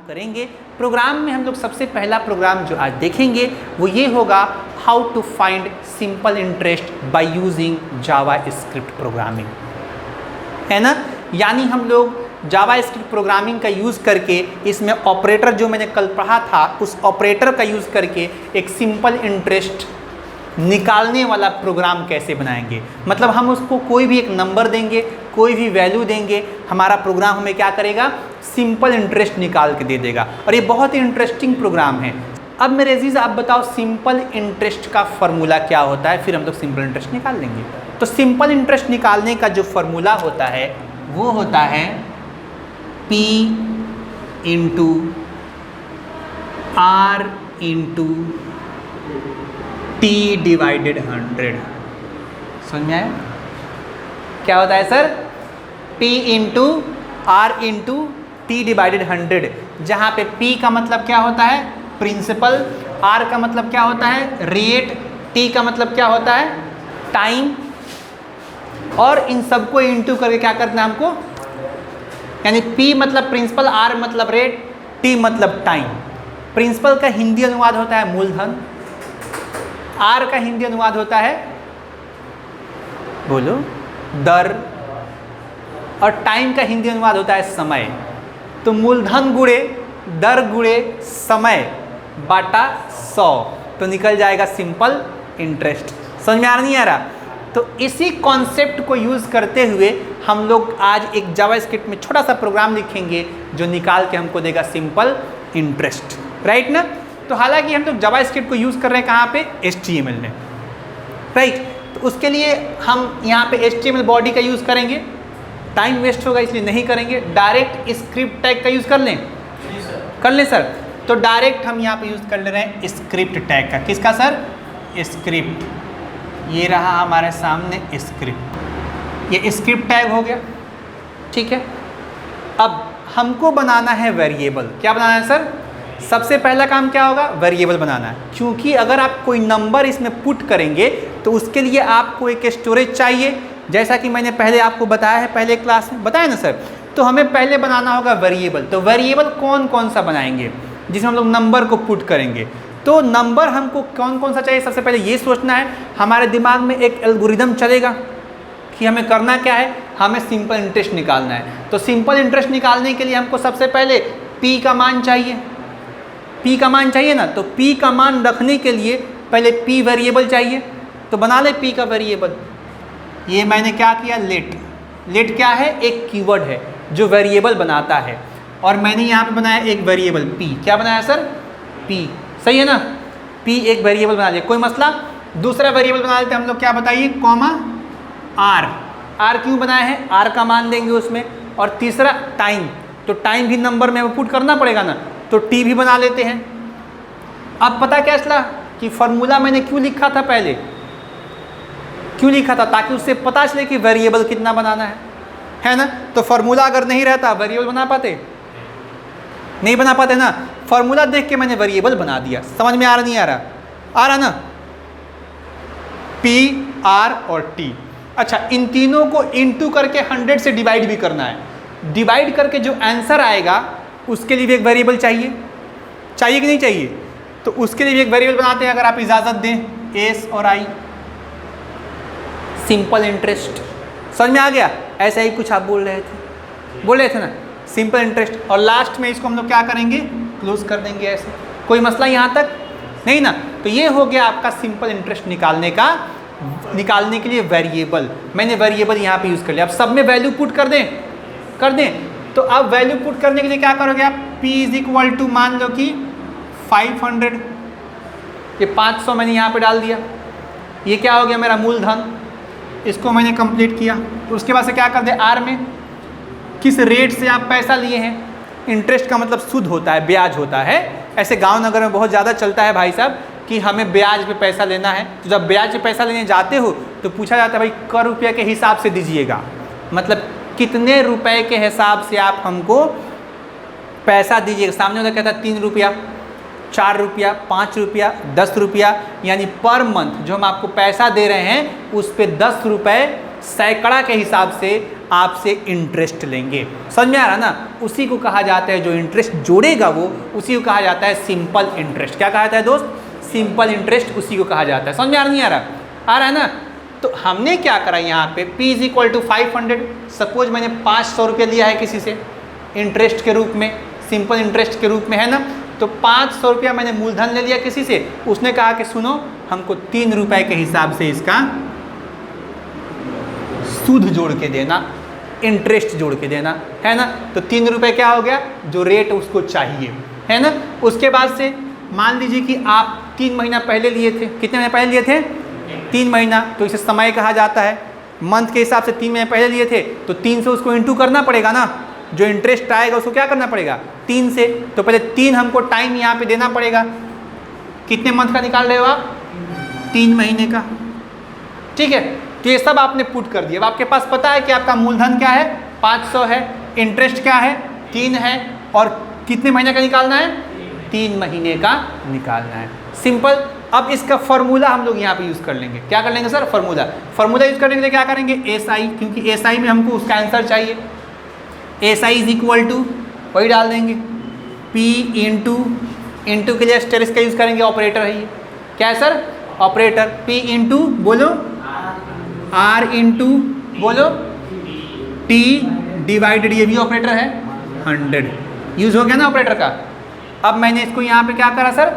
करेंगे। प्रोग्राम में हम लोग सबसे पहला प्रोग्राम जो आज देखेंगे वो ये होगा, how to find simple interest by using JavaScript programming, है ना। यानी हम लोग जावास्क्रिप्ट प्रोग्रामिंग का यूज़ करके इसमें ऑपरेटर जो मैंने कल पढ़ा था उस ऑपरेटर का यूज़ करके एक सिंपल इंटरेस्ट निकालने वाला प्रोग्राम कैसे बनाएंगे। मतलब हम उसको कोई भी एक नंबर देंगे, कोई भी वैल्यू देंगे, हमारा प्रोग्राम हमें क्या करेगा, सिंपल इंटरेस्ट निकाल के दे देगा। और ये बहुत ही इंटरेस्टिंग प्रोग्राम है। अब मेरे अजीज़ आप बताओ सिंपल इंटरेस्ट का फॉर्मूला क्या होता है, फिर हम लोग सिंपल इंटरेस्ट निकाल लेंगे। तो सिंपल इंटरेस्ट निकालने का जो फॉर्मूला होता है वो होता है P into R into T divided 100। समझ में आया क्या होता है sir? P into R into T divided 100, जहाँ पे P का मतलब क्या होता है, प्रिंसिपल, R का मतलब क्या होता है, रेट, T का मतलब क्या होता है, टाइम, और इन सबको इंटू करके क्या करना है हमको, यानी P मतलब प्रिंसिपल, R मतलब रेट, T मतलब टाइम। प्रिंसिपल का हिंदी अनुवाद होता है मूलधन, R का हिंदी अनुवाद होता है, बोलो, दर, और टाइम का हिंदी अनुवाद होता है समय। तो मूलधन गुणे दर गुणे समय बाटा 100 तो निकल जाएगा सिंपल इंटरेस्ट। समझ में आ रहा नहीं आ रहा? तो इसी कॉन्सेप्ट को यूज़ करते हुए हम लोग आज एक जावास्क्रिप्ट में छोटा सा प्रोग्राम लिखेंगे जो निकाल के हमको देगा सिंपल इंटरेस्ट, राइट ना। तो हालांकि हम लोग जावास्क्रिप्ट को यूज़ कर रहे हैं कहाँ पे, HTML में, राइट। तो उसके लिए हम यहाँ पे HTML बॉडी का यूज़ करेंगे, टाइम वेस्ट होगा इसलिए नहीं करेंगे। डायरेक्ट स्क्रिप्ट टैग का यूज़ कर लें, कर लें सर। तो डायरेक्ट हम यहाँ पे यूज़ कर ले रहे हैं स्क्रिप्ट टैग का। किसका सर? स्क्रिप्ट। ये रहा हमारे सामने स्क्रिप्ट, ये स्क्रिप्ट टैग हो गया, ठीक है। अब हमको बनाना है वेरिएबल। क्या बनाना है सर? सबसे पहला काम क्या होगा, वेरिएबल बनाना है। क्योंकि अगर आप कोई नंबर इसमें पुट करेंगे तो उसके लिए आपको एक स्टोरेज चाहिए, जैसा कि मैंने पहले आपको बताया है, पहले क्लास में बताया ना सर। तो हमें पहले बनाना होगा वेरिएबल। तो वेरिएबल कौन कौन सा बनाएंगे जिसमें हम लोग नंबर को पुट करेंगे। तो नंबर हमको कौन कौन सा चाहिए, सबसे पहले ये सोचना है। हमारे दिमाग में एक एल्गोरिदम चलेगा कि हमें करना क्या है, हमें सिंपल इंटरेस्ट निकालना है। तो सिंपल इंटरेस्ट निकालने के लिए हमको सबसे पहले P का मान चाहिए, P का मान चाहिए ना। तो P का मान रखने के लिए पहले P वेरिएबल चाहिए। तो बना ले P का वेरिएबल। ये मैंने क्या किया, लेट। लेट क्या है, एक कीवर्ड है जो वेरिएबल बनाता है, और मैंने यहाँ पे बनाया एक वेरिएबल P। क्या बनाया सर? P। सही है ना, P एक वेरिएबल बना लिया, कोई मसला। दूसरा वेरिएबल बना लेते हैं हम लोग, क्या बताइए, कॉमा R। R क्यों बनाया है, R का मान देंगे उसमें। और तीसरा टाइम, तो टाइम भी नंबर में पुट करना पड़ेगा ना, तो T भी बना लेते हैं। अब पता क्या चला कि फॉर्मूला मैंने क्यों लिखा था, पहले क्यों लिखा था, ताकि उससे पता चले कि वेरिएबल कितना बनाना है ना। तो फॉर्मूला अगर नहीं रहता वेरिएबल बना पाते, नहीं बना पाते ना। फॉर्मूला देख के मैंने वेरिएबल बना दिया। समझ में आ रहा नहीं आ रहा? आ रहा ना। P, R और T। अच्छा, इन तीनों को इनटू करके 100 से डिवाइड भी करना है। डिवाइड करके जो आंसर आएगा उसके लिए भी एक वेरिएबल चाहिए, चाहिए कि नहीं चाहिए? तो उसके लिए भी एक वेरिएबल बनाते हैं, अगर आप इजाज़त दें, S और I। सिंपल इंटरेस्ट, समझ में आ गया? ऐसा ही कुछ आप बोल रहे थे ना, सिंपल इंटरेस्ट। और लास्ट में इसको हम लोग क्या करेंगे, क्लोज कर देंगे ऐसे। कोई मसला यहाँ तक नहीं ना। तो ये हो गया आपका सिंपल इंटरेस्ट निकालने के लिए वेरिएबल। मैंने वेरिएबल यहाँ पे यूज़ कर लिया। अब सब में वैल्यू पुट कर दें। तो अब वैल्यू पुट करने के लिए क्या करोगे आप, P इज इक्वल टू, मान लो कि 500, ये 500 मैंने यहाँ पे डाल दिया। ये क्या हो गया, मेरा मूलधन। इसको मैंने कंप्लीट किया। उसके बाद से क्या कर दे, R में किस रेट से आप पैसा लिए हैं। इंटरेस्ट का मतलब सूद होता है, ब्याज होता है। ऐसे गांव नगर में बहुत ज़्यादा चलता है भाई साहब कि हमें ब्याज पे पैसा लेना है। तो जब ब्याज पे पैसा लेने जाते हो तो पूछा जाता है भाई क रुपये के हिसाब से दीजिएगा, मतलब कितने रुपए के हिसाब से आप हमको पैसा दीजिएगा। सामने वाला कहता है 3 रुपया, 4 रुपया, 5 रुपया, 10 रुपया, यानी पर मंथ जो हम आपको पैसा दे रहे हैं उस पर 10 रुपये सैकड़ा के हिसाब से आपसे इंटरेस्ट लेंगे। समझ में आ रहा ना? उसी को कहा जाता है, जो इंटरेस्ट जोड़ेगा वो, उसी को कहा जाता है सिंपल इंटरेस्ट। क्या कहा जाता है दोस्त? सिंपल इंटरेस्ट उसी को कहा जाता है। समझ में आ रहा नहीं आ रहा? आ रहा है ना? तो हमने क्या करा यहाँ पे, P = 500। सपोज मैंने 500 रुपये लिया है किसी से इंटरेस्ट के रूप में, सिंपल इंटरेस्ट के रूप में, है ना? तो 500 रुपया मैंने मूलधन ले लिया किसी से। उसने कहा कि सुनो, हमको 3 रुपये के हिसाब से इसका सूद जोड़ के देना, इंटरेस्ट जोड़ के देना, है ना? तो 3 रुपये क्या हो गया, जो रेट उसको चाहिए, है ना? उसके बाद से मान लीजिए कि आप 3 महीना पहले लिए थे। कितने महीने पहले लिए थे? 3 महीना। तो इसे समय कहा जाता है। मंथ के हिसाब से 3 महीने पहले लिए थे, तो 3 से उसको इंटू करना पड़ेगा ना। जो इंटरेस्ट आएगा उसको क्या करना पड़ेगा? 3 से। तो पहले 3 हमको टाइम यहाँ पे देना पड़ेगा। कितने मंथ का निकाल रहे हो आप? 3 महीने का। ठीक है, तो ये सब आपने पुट कर दिया। अब आपके पास पता है कि आपका मूलधन क्या है? 500 है, इंटरेस्ट क्या है? 3 है, और कितने महीने का निकालना है? 3 महीने का निकालना है। सिंपल। अब इसका फॉर्मूला हम लोग यहाँ पे यूज़ कर लेंगे। क्या कर लेंगे सर? फॉर्मूला यूज़ करने के लिए क्या करेंगे? SI, क्योंकि SI में हमको उसका आंसर चाहिए। SI = वही डाल देंगे, P इंटू के लिए एस्टेरिस्क का यूज़ करेंगे, ऑपरेटर है ये। क्या है सर? ऑपरेटर। P इंटू बोलो, R इंटू बोलो, T डिवाइडेड, ये भी ऑपरेटर है, 100। यूज़ हो गया ना ऑपरेटर का। अब मैंने इसको यहाँ पे क्या करा सर?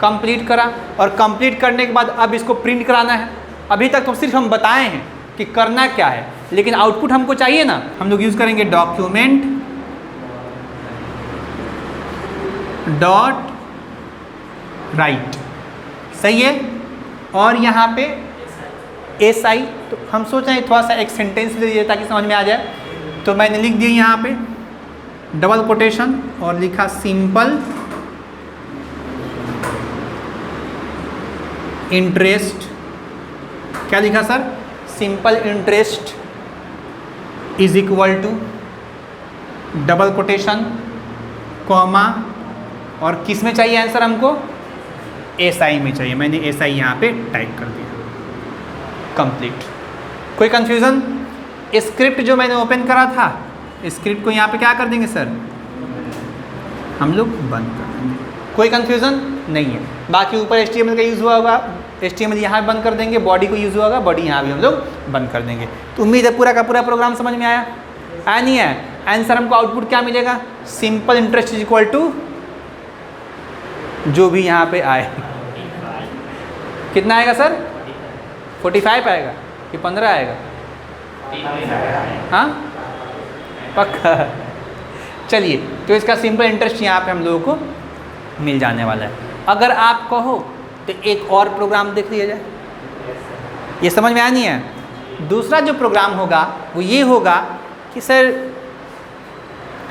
कंप्लीट करा। और कंप्लीट करने के बाद अब इसको प्रिंट कराना है। अभी तक तो सिर्फ हम बताए हैं कि करना क्या है, लेकिन आउटपुट हमको चाहिए ना। हम लोग यूज़ करेंगे डॉक्यूमेंट डॉट राइट, सही है। और यहाँ पे SI, तो हम सोच रहे हैं थोड़ा सा एक सेंटेंस ले लीजिए ताकि समझ में आ जाए। तो मैंने लिख दिया यहाँ पे डबल कोटेशन और लिखा सिंपल इंटरेस्ट। क्या लिखा sir? Simple interest = double quotation comma, और किस में चाहिए आंसर हमको? SI में चाहिए। मैंने SI यहाँ पे टाइप कर दिया। कंप्लीट। कोई कंफ्यूजन? स्क्रिप्ट जो मैंने ओपन करा था, स्क्रिप्ट को यहाँ पे क्या कर देंगे सर? हम लोग बंद कर देंगे। कोई कंफ्यूजन नहीं है। बाकी ऊपर HTML का यूज़ हुआ होगा, HTML यहाँ बंद कर देंगे, बॉडी को यूज़ हुआ होगा, बॉडी यहाँ भी हम लोग बंद कर देंगे। तो उम्मीद है पूरा का पूरा प्रोग्राम समझ में आया? नहीं है? आंसर हमको आउटपुट क्या मिलेगा? सिंपल इंटरेस्ट = जो भी यहाँ पे आए। कितना आएगा सर? 45 आएगा कि 15 आएगा? हाँ पक्का। चलिए, तो इसका सिंपल इंटरेस्ट यहाँ पे हम लोगों को मिल जाने वाला है। अगर आप कहो तो एक और प्रोग्राम देख लिया जाए। ये समझ में आया नहीं है? दूसरा जो प्रोग्राम होगा वो ये होगा कि sir,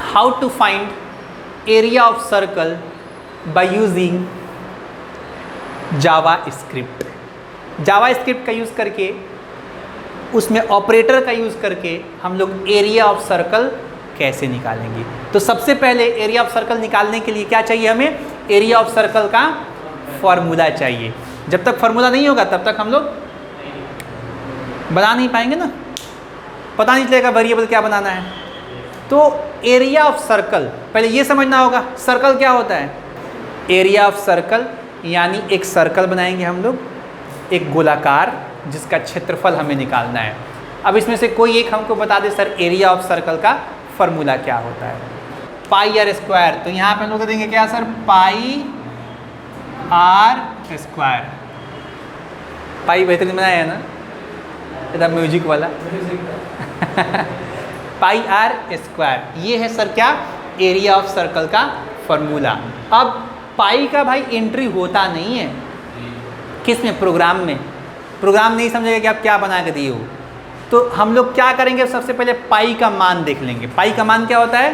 how to find area of circle by using JavaScript. JavaScript का यूज़ करके, उसमें ऑपरेटर का यूज़ करके हम लोग एरिया ऑफ सर्कल कैसे निकालेंगे। तो सबसे पहले एरिया ऑफ सर्कल निकालने के लिए क्या चाहिए हमें? एरिया ऑफ सर्कल का फॉर्मूला चाहिए। जब तक फॉर्मूला नहीं होगा तब तक हम लोग बना नहीं पाएंगे ना, पता नहीं चलेगा वेरिएबल क्या बनाना है। तो एरिया ऑफ सर्कल, पहले ये समझना होगा सर्कल क्या होता है। एरिया ऑफ सर्कल यानी एक सर्कल बनाएंगे हम लोग, एक गोलाकार, जिसका क्षेत्रफल हमें निकालना है। अब इसमें से कोई एक हमको बता दे सर, एरिया ऑफ सर्कल का फॉर्मूला क्या होता है? πr²। तो यहाँ पे हम लोग देंगे क्या सर? πr²। पाई बेहतरीन बनाया है ना, एकदम म्यूजिक वाला। πr², ये है सर क्या? एरिया ऑफ सर्कल का फॉर्मूला। अब पाई का भाई एंट्री होता नहीं है किस में? प्रोग्राम में। प्रोग्राम नहीं समझेगा कि आप क्या बना के दिए हो। तो हम लोग क्या करेंगे? सबसे पहले पाई का मान देख लेंगे। पाई का मान क्या होता है?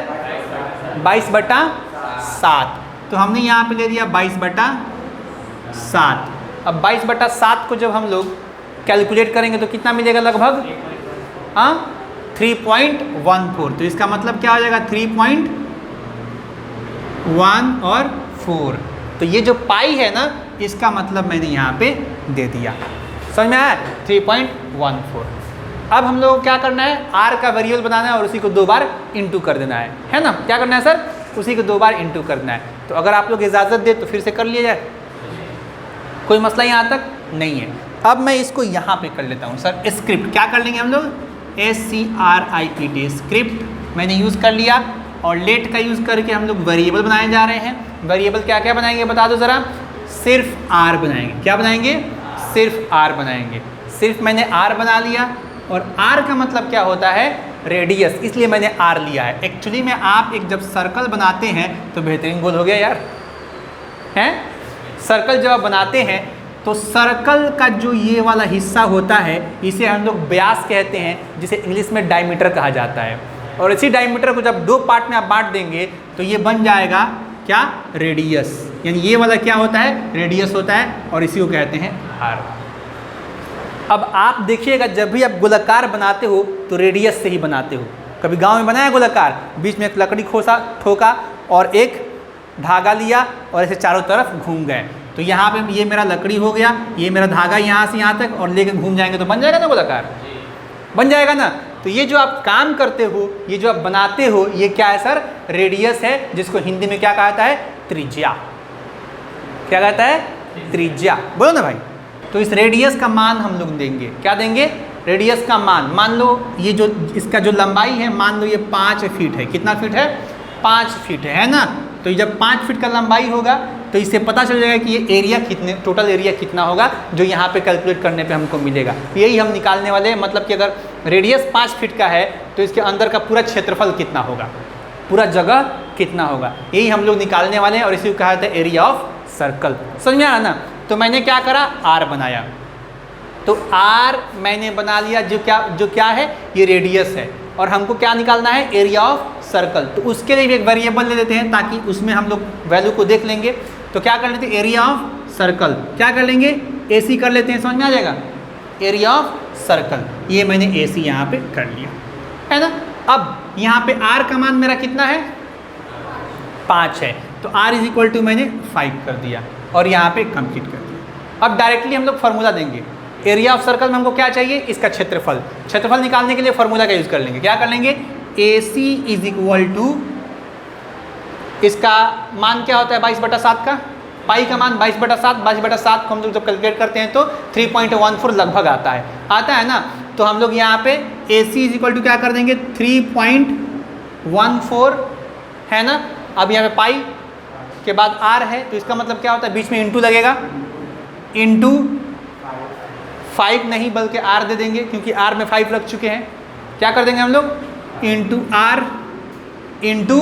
22/7। तो हमने यहाँ पे ले लिया 22/7। अब 22/7 को जब हम लोग कैलकुलेट करेंगे तो कितना मिलेगा लगभग? 3.14। तो इसका मतलब क्या हो जाएगा? 3.1 और 4। तो ये जो पाई है ना, इसका मतलब मैंने यहाँ पे दे दिया। समझ में आया? 3.14। अब हम लोग को क्या करना है, आर का वेरिएबल बनाना है और उसी को 2 बार इंटू कर देना है ना। क्या करना है सर, उसी को 2 बार इंटू कर देना है। तो अगर आप लोग इजाज़त दे तो फिर से कर लिया जाए, कोई मसला यहाँ तक नहीं है। अब मैं इसको यहाँ पे कर लेता हूँ सर, स्क्रिप्ट क्या कर लेंगे हम लोग, SCRIPT स्क्रिप्ट मैंने यूज़ कर लिया और लेट का यूज़ करके हम लोग वेरिएबल बनाए जा रहे हैं। वेरिएबल क्या क्या बनाएंगे बता दो ज़रा, सिर्फ आर बनाएंगे। क्या बनाएंगे, सिर्फ आर बनाएंगे। सिर्फ मैंने आर बना लिया और आर का मतलब क्या होता है, रेडियस, इसलिए मैंने आर लिया है। एक्चुअली में आप एक जब सर्कल बनाते हैं तो बेहतरीन गोल हो गया यार, हैं। सर्कल जब आप बनाते हैं तो सर्कल का जो ये वाला हिस्सा होता है इसे हम लोग व्यास कहते हैं, जिसे इंग्लिश में डायमीटर कहा जाता है। और इसी डायमीटर को जब 2 पार्ट में आप बांट देंगे तो ये बन जाएगा क्या, रेडियस। यानी ये वाला क्या होता है, रेडियस होता है और इसी को कहते हैं आर। अब आप देखिएगा जब भी आप गोलाकार बनाते हो तो रेडियस से ही बनाते हो। कभी गांव में बनाया गोलाकार, बीच में एक लकड़ी खोसा ठोका और एक धागा लिया और ऐसे चारों तरफ घूम गए, तो यहाँ पे ये मेरा लकड़ी हो गया, ये मेरा धागा यहाँ से यहाँ तक और लेकर घूम जाएंगे तो बन जाएगा ना गोलाकार, बन जाएगा ना। तो ये जो आप काम करते हो, ये जो आप बनाते हो, ये क्या है सर, रेडियस है, जिसको हिंदी में क्या कहता है, त्रिज्या। क्या कहता है, त्रिज्या। बोलो ना भाई। तो इस रेडियस का मान हम लोग देंगे, क्या देंगे, रेडियस का मान। मान लो ये जो इसका जो लंबाई है, मान लो ये 5 फीट है। कितना फीट है, 5 फीट है ना। तो जब 5 फीट का लंबाई होगा तो इससे पता चल जाएगा कि ये एरिया कितने, टोटल एरिया कितना होगा, जो यहाँ पे कैलकुलेट करने पे हमको मिलेगा। यही हम निकालने वाले हैं। मतलब कि अगर रेडियस 5 फीट का है तो इसके अंदर का पूरा क्षेत्रफल कितना होगा, पूरा जगह कितना होगा, यही हम लोग निकालने वाले हैं और इसी को कहा जाता है एरिया ऑफ सर्कल। समझ में आया ना। तो मैंने क्या करा, आर बनाया। तो आर मैंने बना लिया, जो क्या है, ये रेडियस है और हमको क्या निकालना है, एरिया ऑफ सर्कल। तो उसके लिए भी एक वेरिएबल ले लेते हैं ताकि उसमें हम लोग वैल्यू को देख लेंगे। तो क्या कर लेते हैं, एरिया ऑफ सर्कल। क्या कर लेंगे, AC कर लेते हैं, समझ में आ जाएगा, एरिया ऑफ सर्कल। ये मैंने AC यहाँ पे कर लिया है ना। अब यहाँ पे R का मान मेरा कितना है, 5 है, तो R इज इक्वल टू मैंने 5 कर दिया और यहाँ पे कंप्लीट कर दिया। अब डायरेक्टली हम लोग फार्मूला देंगे। एरिया ऑफ सर्कल में हमको क्या चाहिए, इसका क्षेत्रफल। क्षेत्रफल निकालने के लिए फार्मूला का यूज़ कर लेंगे। क्या कर लेंगे, AC इज इक्वल टू, इसका मान क्या होता है 22/7 का, पाई का मान 22/7। 22/7 को हम लोग जब कैलकुलेट करते हैं तो 3.14 लगभग आता है ना। तो हम लोग यहाँ पे AC इज इक्वल टू क्या कर देंगे, 3.14 है ना। अब यहाँ पे पाई के बाद R है, तो इसका मतलब क्या होता है, बीच में इंटू लगेगा, इंटू 5 नहीं बल्कि R दे देंगे, क्योंकि R में 5 रख चुके हैं। क्या कर देंगे हम लोग, इंटू R इंटू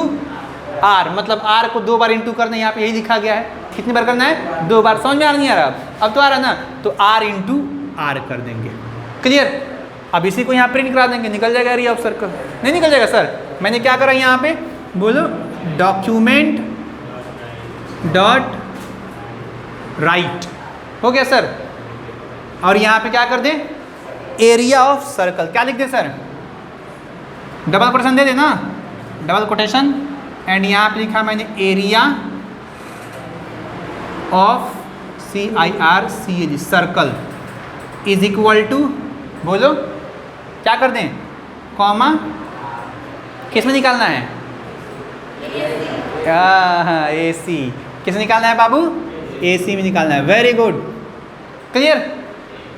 R, मतलब R को 2 बार इंटू करना है, यहाँ पे यही लिखा गया है। कितनी बार करना है, 2 बार। समझ में आ नहीं आ रहा, अब तो आ रहा है ना। तो R इंटू R कर देंगे, क्लियर। अब इसी को यहाँ प्रिंट करा देंगे, निकल जाएगा एरिया ऑफ सर्कल। नहीं निकल जाएगा सर, मैंने क्या करा यहाँ पे, बोलो, डॉक्यूमेंट डॉट राइट, हो गया सर। और यहाँ पे क्या कर दें, एरिया ऑफ सर्कल। क्या लिख दें सर, डबल कोटेशन दे देना, डबल कोटेशन, एंड यहाँ पे लिखा मैंने area of CIRCLE circle is equal to, बोलो क्या कर दें, कॉमा, किस में निकालना है, हाँ AC, किस निकालना है बाबू, AC में निकालना है। Very good, clear.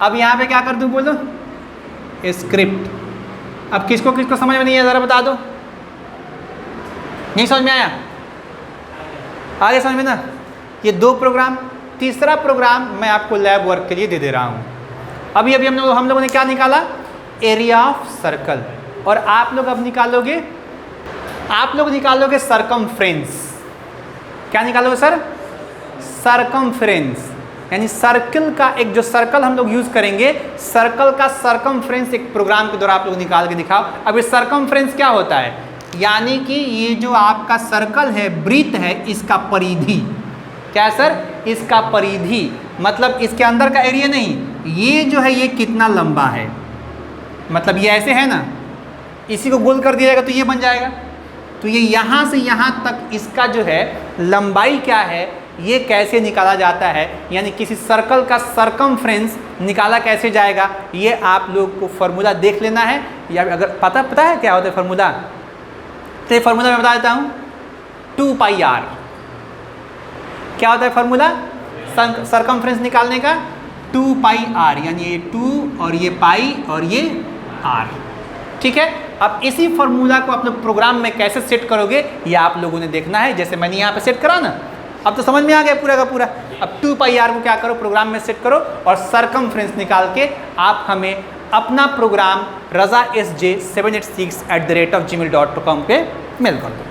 अब यहाँ पे क्या कर दूँ, बोलो, स्क्रिप्ट। अब किसको किसको समझ में नहीं है ज़रा बता दो, नहीं समझ में आया, आगे समझ में ना। ये 2 प्रोग्राम, तीसरा प्रोग्राम मैं आपको लैब वर्क के लिए दे दे रहा हूँ। अभी हम लोगों ने क्या निकाला, एरिया ऑफ सर्कल, और आप लोग अब निकालोगे, सरकमफ्रेंस। क्या निकालोगे सर, सरकमफ्रेंस, यानी सर्कल का एक, जो सर्कल हम लोग यूज़ करेंगे, सर्कल का सरकमफ्रेंस एक प्रोग्राम के द्वारा आप लोग निकाल के दिखाओ। अब ये सरकमफ्रेंस क्या होता है, यानी कि ये जो आपका सर्कल है, ब्रीथ है, इसका परिधि। क्या है सर, इसका परिधि, मतलब इसके अंदर का एरिया नहीं, ये जो है ये कितना लंबा है, मतलब ये ऐसे है ना, इसी को गोल कर दिया जाएगा तो ये बन जाएगा। तो ये यहाँ से यहाँ तक इसका जो है लंबाई क्या है, ये कैसे निकाला जाता है, यानी किसी सर्कल का सरकमफ्रेंस निकाला कैसे जाएगा ये आप लोग को फार्मूला देख लेना है, या अगर पता है क्या होता है फार्मूला, तो ये फार्मूला मैं बता देता हूँ, 2πr। क्या होता है फार्मूला सरकमफ्रेंस निकालने का, 2πr, यानी ये 2 और ये पाई और ये r। ठीक है, अब इसी फार्मूला को आप लोग प्रोग्राम में कैसे सेट करोगे ये आप लोगों ने देखना है। जैसे मैंने यहाँ पे सेट करा ना, अब तो समझ में आ गया पूरा का पूरा। अब 2πr को क्या करो, प्रोग्राम में सेट करो और सरकमफ्रेंस निकाल के आप हमें अपना प्रोग्राम razasj786@gmail.com पे मेल कर दो।